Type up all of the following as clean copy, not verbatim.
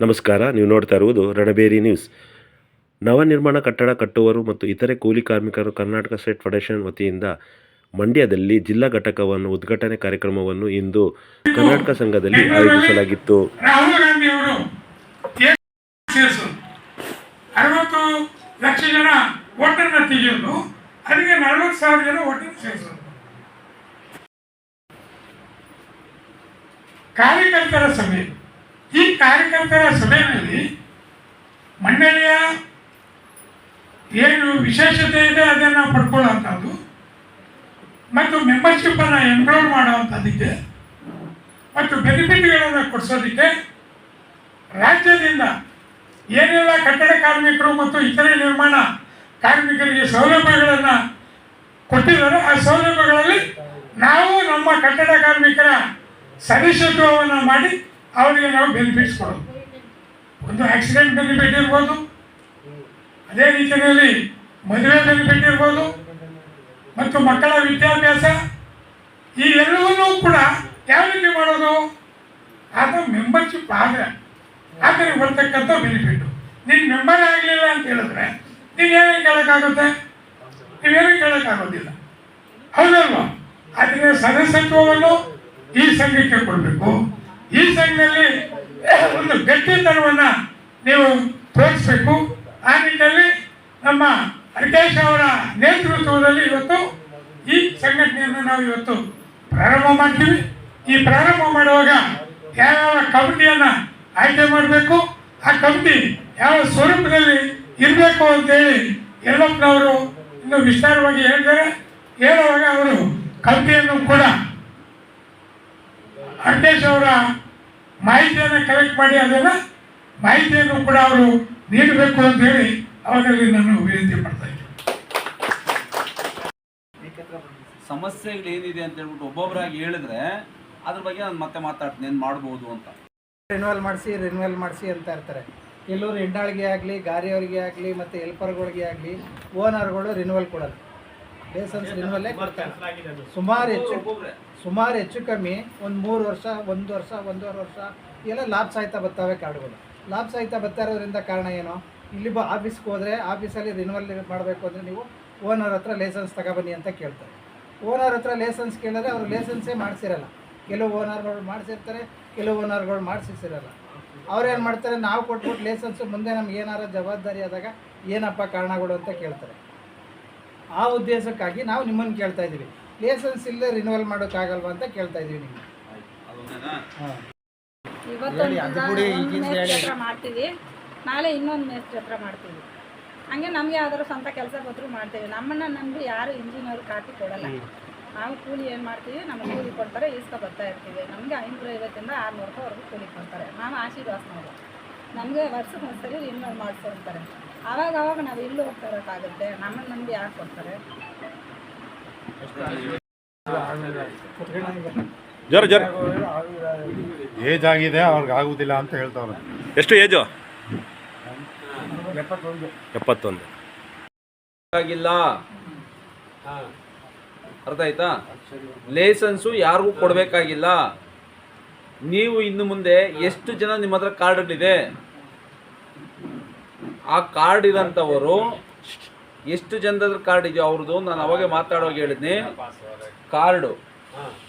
ನಮಸ್ಕಾರ. ನೀವು ನೋಡ್ತಾ ಇರುವುದು ರಣಬೇರಿ ನ್ಯೂಸ್. ನವನಿರ್ಮಾಣ ಕಟ್ಟಡ ಕಟ್ಟುವವರು ಮತ್ತು ಇತರೆ ಕೂಲಿ ಕಾರ್ಮಿಕರು ಕರ್ನಾಟಕ ಸ್ಟೇಟ್ ಫೆಡರೇಷನ್ ವತಿಯಿಂದ ಮಂಡ್ಯದಲ್ಲಿ ಜಿಲ್ಲಾ ಘಟಕವನ್ನು ಉದ್ಘಾಟನೆ ಕಾರ್ಯಕ್ರಮವನ್ನು ಇಂದು ಕರ್ನಾಟಕ ಸಂಘದಲ್ಲಿ ಆಯೋಜಿಸಲಾಗಿತ್ತು. ರಾಹುಲ್ ಗಾಂಧಿ ಅವರು 60 ಲಕ್ಷ ಜನ ವೋಟರ್ನ ತೆಗೆಯೋದು, ಅದಕ್ಕೆ 40,000 ಜನ ವೋಟರ್ ಸೇರಿಸೋದು. ಕಾರ್ಯಕರ್ತರ ಸಭೆ. ಈ ಕಾರ್ಯಕರ್ತರ ಸಭೆಯಲ್ಲಿ ಮಂಡಳಿಯ ಏನು ವಿಶೇಷತೆ ಇದೆ ಅದನ್ನು ಪಡ್ಕೊಳ್ಳುವಂಥದ್ದು ಮತ್ತು ಮೆಂಬರ್ಶಿಪ್ ಅನ್ನು ಎನ್ರೋಲ್ ಮಾಡುವಂಥದ್ದಕ್ಕೆ ಮತ್ತು ಬೆನಿಫಿಟ್ಗಳನ್ನು ಕೊಡಿಸೋದಕ್ಕೆ ರಾಜ್ಯದಿಂದ ಏನೆಲ್ಲ ಕಟ್ಟಡ ಕಾರ್ಮಿಕರು ಮತ್ತು ಇತರೆ ನಿರ್ಮಾಣ ಕಾರ್ಮಿಕರಿಗೆ ಸೌಲಭ್ಯಗಳನ್ನು ಕೊಟ್ಟಿದ್ದಾರೆ, ಆ ಸೌಲಭ್ಯಗಳಲ್ಲಿ ನಾವು ನಮ್ಮ ಕಟ್ಟಡ ಕಾರ್ಮಿಕರ ಸದಸ್ಯತ್ವವನ್ನು ಮಾಡಿ ಅವರಿಗೆ ನಾವು ಬೆನಿಫಿಟ್ಸ್ ಕೊಡೋದು. ಒಂದು ಆಕ್ಸಿಡೆಂಟ್ ಬೆನಿಫಿಟ್ ಇರ್ಬೋದು, ಅದೇ ರೀತಿಯಲ್ಲಿ ಮದುವೆ ಬೆನಿಫಿಟ್ ಇರ್ಬೋದು, ಮತ್ತು ಮಕ್ಕಳ ವಿದ್ಯಾಭ್ಯಾಸ, ಈ ಎಲ್ಲವನ್ನೂ ಕೂಡ ಯಾವ ರೀತಿ ಮಾಡೋದು? ಅದು ಮೆಂಬರ್ಶಿಪ್ ಆದರೆ ಬರ್ತಕ್ಕಂಥ ಬೆನಿಫಿಟ್ಟು. ನೀನು ಮೆಂಬರ್ ಆಗಲಿಲ್ಲ ಅಂತ ಹೇಳಿದ್ರೆ ನೀವೇನು ಕೇಳೋಕ್ಕಾಗುತ್ತೆ? ನೀವೇನು ಕೇಳೋಕ್ಕಾಗೋದಿಲ್ಲ, ಹೌದಲ್ವಾ? ಆದರೆ ಸದಸ್ಯತ್ವವನ್ನು ಈ ಸಂಘಕ್ಕೆ ಕೊಡಬೇಕು. ಈ ಸಂಘದಲ್ಲಿ ಒಂದು ಗಟ್ಟಿತನವನ್ನು ನೀವು ತೋರಿಸಬೇಕು. ಆ ನಿಟ್ಟಿನಲ್ಲಿ ನಮ್ಮ ಅರ್ಕೇಶ್ ಅವರ ನೇತೃತ್ವದಲ್ಲಿ ಇವತ್ತು ಈ ಸಂಘಟನೆಯನ್ನು ನಾವು ಇವತ್ತು ಪ್ರಾರಂಭ ಮಾಡ್ತೀವಿ. ಈ ಪ್ರಾರಂಭ ಮಾಡುವಾಗ ಯಾವ ಕಮಿಟಿಯನ್ನು ಆಯ್ಕೆ ಮಾಡಬೇಕು, ಆ ಕಮಿಟಿ ಯಾವ ಸ್ವರೂಪದಲ್ಲಿ ಇರಬೇಕು ಅಂತೇಳಿ ಯಲ್ಲಪ್ಪನವರು ಇನ್ನು ವಿಸ್ತಾರವಾಗಿ ಹೇಳ್ತಾರೆ. ಹೇಳುವಾಗ ಅವರು ಕಮಿಟಿಯನ್ನು ಕೂಡ ಅರ್ಕೇಶ್ ಅವರ ಮಾಹಿತಿಯನ್ನು ಕಲೆಕ್ಟ್ ಮಾಡಿ ಅದನ್ನು ಮಾಹಿತಿಯನ್ನು ಕೂಡ ಅವರು ನೀಡಬೇಕು ಅಂತ ಹೇಳಿ ಅವರಲ್ಲಿ ನಾನು ವಿನಂತಿ ಮಾಡ್ತಾ ಇದ್ದೀನಿ. ಸಮಸ್ಯೆಗಳು ಏನಿದೆ ಅಂತ ಹೇಳ್ಬಿಟ್ಟು ಒಬ್ಬೊಬ್ಬರಾಗಿ ಹೇಳಿದ್ರೆ ಅದ್ರ ಬಗ್ಗೆ ನಾನು ಮತ್ತೆ ಮಾತಾಡ್ತೀನಿ, ಏನು ಮಾಡ್ಬೋದು ಅಂತ. ರಿನ್ಯೂವಲ್ ಮಾಡಿಸಿ ಅಂತ ಇರ್ತಾರೆ. ಕೆಲವರು ಹೆಣ್ಣಾಳಿಗೆ ಆಗಲಿ, ಗಾರಿಯವರಿಗೆ ಆಗಲಿ, ಮತ್ತು ಹೆಲ್ಪರ್ಗಳಿಗೆ ಆಗಲಿ ಓನರ್ಗಳು ರಿನ್ಯೂವಲ್ ಕೊಡಲ್ಲ, ಲೈಸೆನ್ಸ್ ರಿನ್ಯೂವಲ್ಲೇ ಕೊಡ್ತಾರೆ. ಸುಮಾರು ಹೆಚ್ಚು ಕಮ್ಮಿ ಒಂದು 3 ವರ್ಷ, 1 ವರ್ಷ, 1.5 ವರ್ಷ ಎಲ್ಲ ಲಾಭ ಸಾಯ್ತಾ ಬರ್ತವೆ ಕಾರ್ಡ್ಗಳು. ಲಾಭ ಸಾಯ್ತಾ ಬರ್ತಾ ಇರೋದ್ರಿಂದ ಕಾರಣ ಏನು? ಇಲ್ಲಿ ಆಫೀಸ್ಗೆ ಹೋದರೆ ಆಫೀಸಲ್ಲಿ ರಿನ್ಯೂವಲ್ ಮಾಡಬೇಕು ಅಂದರೆ ನೀವು ಓನರ್ ಹತ್ರ ಲೈಸೆನ್ಸ್ ತಗೊಬನ್ನಿ ಅಂತ ಕೇಳ್ತಾರೆ. ಓನರ್ ಹತ್ರ ಲೈಸೆನ್ಸ್ ಕೇಳಿದ್ರೆ ಅವರು ಲೈಸೆನ್ಸೇ ಮಾಡಿಸಿರಲ್ಲ. ಕೆಲವು ಓನರ್ಗಳು ಮಾಡಿಸಿರ್ತಾರೆ, ಕೆಲವು ಓನರ್ಗಳು ಮಾಡಿಸಿರಲ್ಲ. ಅವ್ರೇನು ಮಾಡ್ತಾರೆ, ನಾವು ಕೊಟ್ಬಿಟ್ಟು ಲೈಸೆನ್ಸು ಮುಂದೆ ನಮ್ಗೆ ಏನಾರ ಜವಾಬ್ದಾರಿ ಆದಾಗ ಏನಪ್ಪ ಕಾರಣಗಳು ಅಂತ ಕೇಳ್ತಾರೆ. ಆ ಉದ್ದೇಶಕ್ಕಾಗಿ ನಾವು ನಿಮ್ಮನ್ನು ಕೇಳ್ತಾ ಇದ್ದೀವಿ, ಲೈಸೆನ್ಸ್ ಇಲ್ಲದೆ ರಿನ್ಯೂವಲ್ ಮಾಡೋಕ್ಕಾಗಲ್ವಾ ಅಂತ ಕೇಳ್ತಾ ಇದ್ದೀವಿ ನಿಮಗೆ. ಇವತ್ತು ಮಾಡ್ತೀವಿ, ನಾಳೆ ಇನ್ನೊಂದು ಮೇಸ್ತ್ರಿ ಹತ್ರ ಮಾಡ್ತೀವಿ. ಹಂಗೆ ನಮಗೆ ಯಾವ್ದಾದ್ರು ಸ್ವಂತ ಕೆಲಸ ಬಂದರೂ ಮಾಡ್ತೀವಿ. ನಮ್ಮನ್ನು ನಂಬಿ ಯಾರು ಇಂಜಿನಿಯರ್ ಕಾಟಿ ಕೊಡಲ್ಲ. ನಾವು ಕೂಲಿ ಏನು ಮಾಡ್ತೀವಿ, ನಮಗೆ ಕೂಲಿ ಕೊಡ್ತಾರೆ, ಈಸ್ಕೊ ಬರ್ತಾ ಇರ್ತೀವಿ. ನಮಗೆ 550 600 ರೂಪಾಯಿವರೆಗೂ ಕೂಲಿ ಕೊಡ್ತಾರೆ. ನಾವು ಆಶೀರ್ವಾಸನವರು, ನಮಗೆ ವರ್ಷಕ್ಕೆ ಒಂದ್ಸರಿ ರಿನ್ಯೂವಲ್ ಮಾಡಿಸ್ಕೊಳ್ತಾರೆ. ಆವಾಗ ನಾವು ಇಲ್ಲೂ ಹೋಗ್ತಾ ಇರೋಕ್ಕಾಗುತ್ತೆ. ನಮ್ಮನ್ನು ನಂಬಿ ಯಾರು ಕೊಡ್ತಾರೆ? ಏಜ್ ಆಗಿದೆ, ಅವ್ರಿಗೆ ಆಗುದಿಲ್ಲ ಅಂತ ಹೇಳ್ತಾವ್ರೆ. ಎಷ್ಟು ಏಜು? 71 ಆಗಿಲ್ಲ. ಅರ್ಥ ಆಯ್ತಾ? ಲೈಸೆನ್ಸು ಯಾರಿಗೂ ಕೊಡಬೇಕಾಗಿಲ್ಲ. ನೀವು ಇನ್ನು ಮುಂದೆ ಎಷ್ಟು ಜನ ನಿಮ್ಮ ಹತ್ರ ಕಾರ್ಡ್ಗಳಿದೆ, ಆ ಕಾರ್ಡ್ ಇರೋಂಥವರು ಎಷ್ಟು ಜನದ ಕಾರ್ಡ್ ಇದೆಯೋ ಅವ್ರದ್ದು, ನಾನು ಅವಾಗೆ ಮಾತಾಡುವಾಗ ಹೇಳಿದ್ನಿ, ಕಾರ್ಡು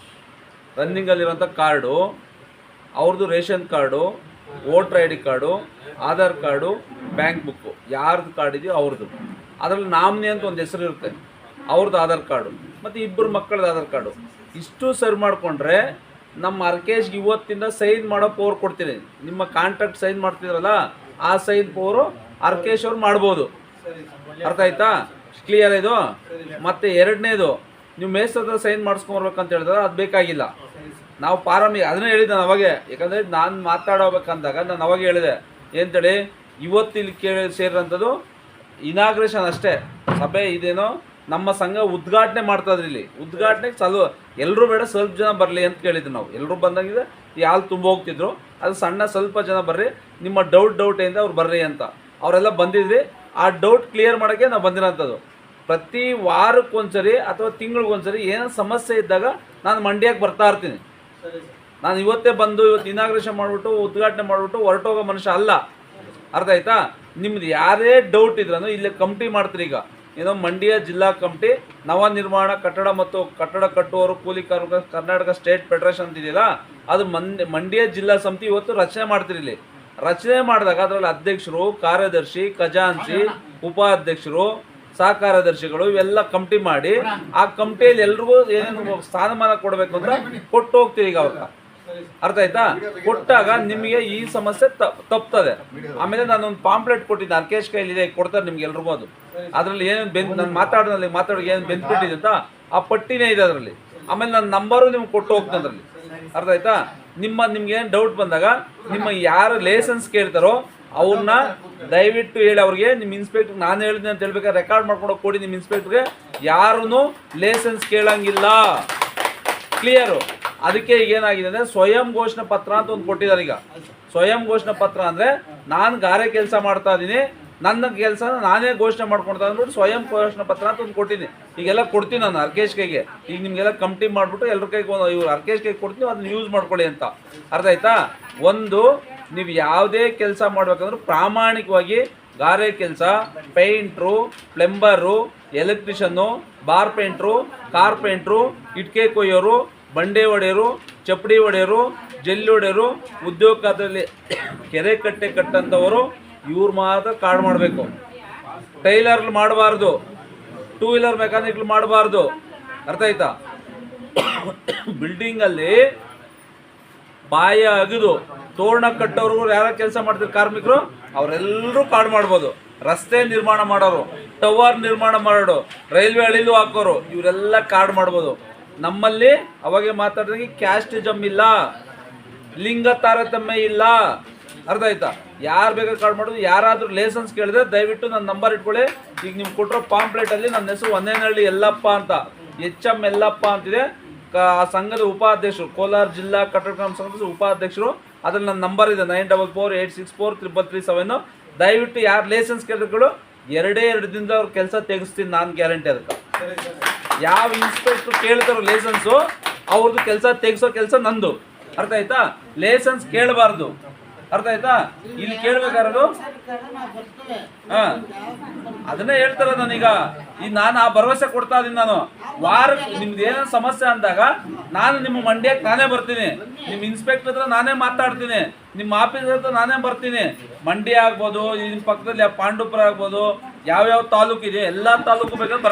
ರನ್ನಿಂಗಲ್ಲಿರೋಂಥ ಕಾರ್ಡು, ಅವ್ರದ್ದು ration card, voter I D card, Aadhaar card, bank book, ಯಾರ್ದು ಕಾರ್ಡ್ ಇದೆಯೋ ಅವ್ರದ್ದು. ಅದರಲ್ಲಿ ನಾಮಿನಿ ಅಂತ ಒಂದು ಹೆಸರು ಇರುತ್ತೆ, ಅವ್ರದ್ದು ಆಧಾರ್ ಕಾರ್ಡು, ಮತ್ತು 2 ಮಕ್ಕಳದ್ದು ಆಧಾರ್ ಕಾರ್ಡು. ಇಷ್ಟು ಸರಿ ಮಾಡಿಕೊಂಡ್ರೆ ನಮ್ಮ ಅರ್ಕೇಶ್ಗೆ ಇವತ್ತಿಂದ ಸೈನ್ ಮಾಡೋ ಪವರ್ ಕೊಡ್ತೀನಿ. ನಿಮ್ಮ ಕಾಂಟ್ರಾಕ್ಟ್ ಸೈನ್ ಮಾಡ್ತಿದ್ರಲ್ಲ, ಆ ಸೈನ್ ಪವರು ಅರ್ಕೇಶ್ ಅವ್ರು ಮಾಡ್ಬೋದು. ಅರ್ಥ ಆಯ್ತಾ? ಕ್ಲಿಯರ್ ಇದು. ಮತ್ತು ಎರಡನೇದು, ನೀವು ಮೇಸ್ತ್ರ ಸೈನ್ ಮಾಡಿಸ್ಕೊಂಬರ್ಬೇಕಂತ ಹೇಳಿದ್ರೆ ಅದು ಬೇಕಾಗಿಲ್ಲ. ನಾವು ಪಾರಮಿಗೆ ಅದನ್ನೇ ಹೇಳಿದ್ದೆ ನಾನು ಅವಾಗೆ. ಯಾಕಂದರೆ ನಾನು ಮಾತಾಡೋಬೇಕಂದಾಗ ನಾನು ಅವಾಗ ಹೇಳಿದೆ ಏನಂತೇಳಿ, ಇವತ್ತು ಇಲ್ಲಿ ಸೇರಿರೋಂಥದ್ದು ಇನಾಗ್ರೇಷನ್ ಅಷ್ಟೇ. ಸಭೆ ಇದೇನೋ ನಮ್ಮ ಸಂಘ ಉದ್ಘಾಟನೆ ಮಾಡ್ತಾಯಿದ್ರಿ. ಇಲ್ಲಿ ಉದ್ಘಾಟನೆಗೆ ಎಲ್ಲರೂ ಬೇಡ, ಸ್ವಲ್ಪ ಜನ ಬರಲಿ ಅಂತ ಕೇಳಿದ್ರು ನಾವು. ಎಲ್ಲರೂ ಬಂದಂಗಿದೆ ಯಾರು ತುಂಬ ಹೋಗ್ತಿದ್ರು, ಅದು ಸಣ್ಣ ಸ್ವಲ್ಪ ಜನ ಬರ್ರಿ, ನಿಮ್ಮ ಡೌಟ್ ಏನಿದೆ ಅವ್ರು ಬರ್ರಿ ಅಂತ. ಅವರೆಲ್ಲ ಬಂದಿದ್ರಿ. ಆ ಡೌಟ್ ಕ್ಲಿಯರ್ ಮಾಡೋಕ್ಕೆ ನಾವು ಬಂದಿರೋಂಥದ್ದು. ಪ್ರತಿ ವಾರಕ್ಕೊಂದ್ಸರಿ ಅಥವಾ ತಿಂಗಳಿಗೊಂದ್ಸರಿ ಏನೋ ಸಮಸ್ಯೆ ಇದ್ದಾಗ ನಾನು ಮಂಡ್ಯಕ್ಕೆ ಬರ್ತಾ ಇರ್ತೀನಿ. ನಾನು ಇವತ್ತೇ ಬಂದು ಇವತ್ತು ಇನಾಗ್ರೇಷನ್ ಮಾಡಿಬಿಟ್ಟು ಉದ್ಘಾಟನೆ ಮಾಡಿಬಿಟ್ಟು ಹೊರಟೋಗೋ ಮನುಷ್ಯ ಅಲ್ಲ. ಅರ್ಥ ಆಯ್ತಾ? ನಿಮ್ದು ಯಾರೇ ಡೌಟ್ ಇದ್ರೂ ಇಲ್ಲೇ ಕಮಿಟಿ ಮಾಡ್ತೀರಿ. ಈಗ ಏನೋ ಮಂಡ್ಯ ಜಿಲ್ಲಾ ಕಮಿಟಿ ನವನಿರ್ಮಾಣ ಕಟ್ಟಡ ಮತ್ತು ಕಟ್ಟಡ ಕಟ್ಟುವವರು ಕೂಲಿ ಕಾರ್ಮಿಕರ ಕರ್ನಾಟಕ ಸ್ಟೇಟ್ ಫೆಡರೇಷನ್ ಅಂತಿದೆಯಲ್ಲ, ಅದು ಮಂಡ್ಯ ಜಿಲ್ಲಾ ಸಮಿತಿ ಇವತ್ತು ರಚನೆ ಮಾಡ್ತೀರಿ. ಇಲ್ಲಿ ರಚನೆ ಮಾಡಿದಾಗ ಅದರಲ್ಲಿ ಅಧ್ಯಕ್ಷರು, ಕಾರ್ಯದರ್ಶಿ, ಖಜಾಂಚಿ, ಉಪಾಧ್ಯಕ್ಷರು, ಸಹ ಕಾರ್ಯದರ್ಶಿಗಳು ಇವೆಲ್ಲ ಕಮಿಟಿ ಮಾಡಿ ಆ ಕಮಿಟಿಯಲ್ಲಿ ಎಲ್ರಿಗೂ ಏನೇನು ಸ್ಥಾನಮಾನ ಕೊಡಬೇಕು ಅಂತ ಕೊಟ್ಟು ಹೋಗ್ತೀರಿ. ಈಗ ಅವಾಗ ಅರ್ಥ ಆಯ್ತಾ? ಕೊಟ್ಟಾಗ ನಿಮಗೆ ಈ ಸಮಸ್ಯೆ ತಪ್ತದೆ. ಆಮೇಲೆ ನಾನು ಒಂದು ಪಾಂಪ್ಲೆಟ್ ಕೊಟ್ಟಿದ್ದೆ, ಅರ್ಕೇಶ್ ಕೈಲಿದೆ, ಕೊಡ್ತಾರೆ ನಿಮ್ಗೆ ಎಲ್ರಿಗೂ. ಅದು ಅದರಲ್ಲಿ ಏನೇನು ನಾನು ಮಾತಾಡೋ ಏನು ಬೆನಿಫಿಟ್ ಇದೆ ಅಂತ ಆ ಪಟ್ಟಿನೇ ಇದೆ ಅದರಲ್ಲಿ. ಆಮೇಲೆ ನನ್ನ ನಂಬರು ನಿಮ್ಗೆ ಕೊಟ್ಟು ಹೋಗ್ತೀನಿ ಅದರಲ್ಲಿ. ಅರ್ಥ ಆಯ್ತಾ? ನಿಮ್ಗೆ ಏನು ಡೌಟ್ ಬಂದಾಗ ನಿಮ್ಮ ಯಾರು ಲೈಸೆನ್ಸ್ ಕೇಳ್ತಾರೋ ಅವ್ರನ್ನ ದಯವಿಟ್ಟು ಹೇಳಿ ಅವ್ರಿಗೆ. ನಿಮ್ಮ ಇನ್ಸ್ಪೆಕ್ಟರ್ ನಾನು ಹೇಳಿದ್ದೆ ಅಂತ ಹೇಳ್ಬೇಕಾದ್ರೆ ರೆಕಾರ್ಡ್ ಮಾಡ್ಕೊಂಡು ಕೊಡಿ. ನಿಮ್ಮ ಇನ್ಸ್ಪೆಕ್ಟರ್ಗೆ ಯಾರೂ ಲೈಸೆನ್ಸ್ ಕೇಳಂಗಿಲ್ಲ. ಕ್ಲಿಯರು? ಅದಕ್ಕೆ ಈಗ ಏನಾಗಿದೆ ಅಂದರೆ ಸ್ವಯಂ ಘೋಷಣಾ ಪತ್ರ ಅಂತ ಒಂದು ಕೊಟ್ಟಿದ್ದಾರೆ. ಈಗ ಸ್ವಯಂ ಘೋಷಣಾ ಪತ್ರ ಅಂದರೆ ನಾನು ಗಾರೆ ಕೆಲಸ ಮಾಡ್ತಾ ಇದ್ದೀನಿ, ನನ್ನ ಕೆಲಸ ನಾನೇ ಘೋಷಣೆ ಮಾಡ್ಕೊಳ್ತಾ ಅಂದ್ಬಿಟ್ಟು ಸ್ವಯಂ ಘೋಷಣಾ ಪತ್ರ ಅಂತ ಒಂದು ಕೊಟ್ಟಿದ್ದೀನಿ. ಈಗೆಲ್ಲ ಕೊಡ್ತೀನಿ ನಾನು ಅರ್ಕೇಶ್ ಕೈಗೆ. ಈಗ ನಿಮಗೆಲ್ಲ ಕಮಿಟಿ ಮಾಡಿಬಿಟ್ಟು ಎಲ್ಲರ ಕೈಗೆ ಇವ್ರು ಅರ್ಕೇಶ್ ಕೈಗೆ ಕೊಡ್ತೀನಿ, ಅದನ್ನ ಯೂಸ್ ಮಾಡ್ಕೊಳ್ಳಿ ಅಂತ. ಅರ್ಥ ಆಯ್ತಾ? ಒಂದು, ನೀವು ಯಾವುದೇ ಕೆಲಸ ಮಾಡ್ಬೇಕಂದ್ರೆ ಪ್ರಾಮಾಣಿಕವಾಗಿ ಗಾರೆ ಕೆಲಸ, ಪೇಂಟ್ರು, ಪ್ಲಂಬರು, ಎಲೆಕ್ಟ್ರಿಷನ್ನು, ಬಾರ್ ಪೇಂಟ್ರು, ಕಾರ್ಪೇಂಟ್ರು, ಇಟ್ಕೆ ಕೊಯ್ಯೋರು, ಬಂಡೆ ಹೊಡೆಯೋರು, ಚಪ್ಪಡಿ ಹೊಡೆಯೋರು, ಜಲ್ಲಿ ಹೊಡೆಯೋರು, ಉದ್ಯೋಗ ಖಾತೆಯಲ್ಲಿ ಕೆರೆ ಕಟ್ಟೆ ಕಟ್ಟಂಥವರು ಇವ್ರು ಮಾತ್ರ ಕಾರ್ಡ್ ಮಾಡಬೇಕು. ಟೈಲರ್ ಮಾಡಬಾರ್ದು, 2 ವೀಲರ್ ಮೆಕ್ಯಾನಿಕ್ಗಳು ಮಾಡಬಾರ್ದು. ಅರ್ಥ ಆಯ್ತಾ? ಬಿಲ್ಡಿಂಗಲ್ಲಿ ಬಾಯ ಅಗಿದು ತೋರಣ ಕಟ್ಟೋರು ಯಾರ ಕೆಲಸ ಮಾಡ್ತಾರೆ ಕಾರ್ಮಿಕರು ಅವರೆಲ್ಲರೂ ಕಾರ್ಡ್ ಮಾಡ್ಬೋದು. ರಸ್ತೆ ನಿರ್ಮಾಣ ಮಾಡೋರು, ಟವರ್ ನಿರ್ಮಾಣ ಮಾಡೋರು, ರೈಲ್ವೆ ಅಳಿಲು ಹಾಕೋರು ಇವರೆಲ್ಲ ಕಾರ್ಡ್ ಮಾಡ್ಬೋದು. ನಮ್ಮಲ್ಲಿ ಅವಾಗೆ ಮಾತಾಡಿದಂಗೆ ಕ್ಯಾಸ್ಟಿಸಮ್ ಇಲ್ಲ, ಲಿಂಗ ತಾರತಮ್ಯ ಇಲ್ಲ. ಅರ್ಥ ಆಯ್ತಾ? ಯಾರು ಬೇಕಾದ್ರೆ ಕಾರ್ಡ್ ಮಾಡೋದು. ಯಾರಾದರೂ ಲೈಸೆನ್ಸ್ ಕೇಳಿದ್ರೆ ದಯವಿಟ್ಟು ನನ್ನ ನಂಬರ್ ಇಟ್ಕೊಳ್ಳಿ. ಈಗ ನಿಮ್ಗೆ ಕೊಟ್ಟಿರೋ ಪಾಂಪ್ಲೆಟಲ್ಲಿ ನನ್ನ ಹೆಸರು ಒಂದೇನಹಳ್ಳಿ ಯಲ್ಲಪ್ಪ ಅಂತ, HM ಯಲ್ಲಪ್ಪ ಅಂತಿದೆ. ಆ ಸಂಘದ ಉಪಾಧ್ಯಕ್ಷರು, ಕೋಲಾರ ಜಿಲ್ಲಾ ಕಟ್ಟಡ ಕಾರ್ಮಿಕ ಸಂಘದ ಉಪಾಧ್ಯಕ್ಷರು. ಅದ್ರಲ್ಲಿ ನನ್ನ ನಂಬರ್ ಇದೆ 9448643337. ದಯವಿಟ್ಟು ಯಾರು ಲೈಸೆನ್ಸ್ ಕೇಳಿದ್ರು 2 ದಿನದ ಅವ್ರ ಕೆಲಸ ತೆಗಿಸ್ತೀನಿ ನಾನು, ಗ್ಯಾರಂಟಿ. ಅದಕ್ಕೆ ಯಾವ ಇನ್ಸ್ಪೆಕ್ಟರ್ ಕೇಳ್ತಾರೋ ಲೈಸೆನ್ಸು ಅವ್ರದ್ದು ಕೆಲಸ ತೆಗಿಸೋ ಕೆಲಸ ನಂದು. ಅರ್ಥ ಆಯ್ತಾ? ಲೈಸೆನ್ಸ್ ಕೇಳಬಾರ್ದು. ಅರ್ಥ ಆಯ್ತಾ? ಇಲ್ಲಿ ಕೇಳ್ಬೇಕಾರದು ಅದನ್ನೇ ಹೇಳ್ತಾರೆ. ನಾನೀಗ ನಾನು ಆ ಭರವಸೆ ಕೊಡ್ತಾ ಇದ್ದೀನಿ. ನಾನು ವಾರಕ್ಕೆ ನಿಮ್ದು ಏನೋ ಸಮಸ್ಯೆ ಅಂದಾಗ ನಾನು ನಿಮ್ಮ ಮಂಡ್ಯಕ್ಕೆ ನಾನೇ ಬರ್ತೀನಿ, ನಿಮ್ಮ ಇನ್ಸ್ಪೆಕ್ಟರ್ ಹತ್ರ ನಾನೇ ಮಾತಾಡ್ತೀನಿ, ನಿಮ್ಮ ಆಫೀಸ್ ಹತ್ರ ನಾನೇ ಬರ್ತೀನಿ. ಮಂಡ್ಯ ಆಗ್ಬೋದು, ನಿಮ್ಮ ಪಕ್ಕದಲ್ಲಿ ಪಾಂಡುಪುರ ಆಗ್ಬೋದು, ಯಾವ್ಯಾವ ತಾಲೂಕು ಇದೆ ಎಲ್ಲ ತಾಲೂಕು ಬೇಕಾದ್ರೆ